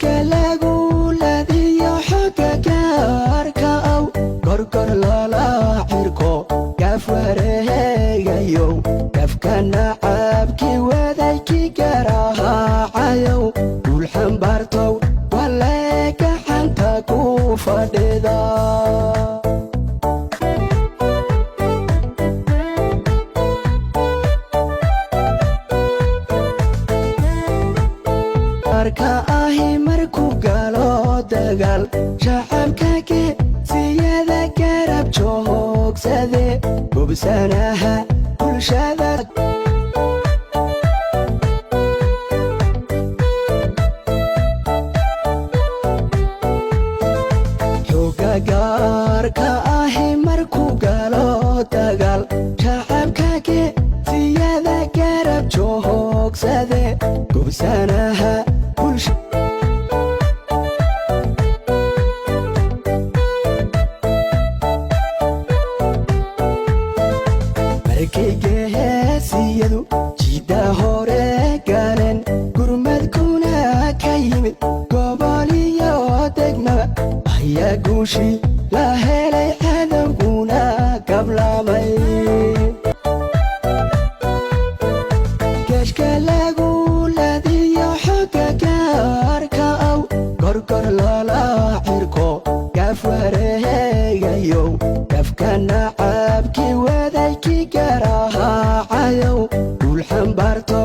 كشكا لاغو الذي يحقق أركاو كركر لا عركو كاف ورهيو كاف كان عبكي وذيكي كراها عيو كل حنبارتو ولا كحنتا كوفاديدا أركاهي مركو قالو دقال شعبكاكي سيادة كرب جوهوك سادي وبسانها كل شادك حوكا قاركاهي مركو قالو دقال شعبكاكي سيادة كرب جوهوك سادي وبسانها markaygeesiyadu jidda hore galeen gurmadkuna ka yimid gobol iyo degmaba ayaa guushii la helay cadowguna gablamay kashka lagu ladiyo xogga gaarkaaw korkor lala cirko gaaf wareegayo gaafkana cabki wadayki garaha cayow dul xambaarto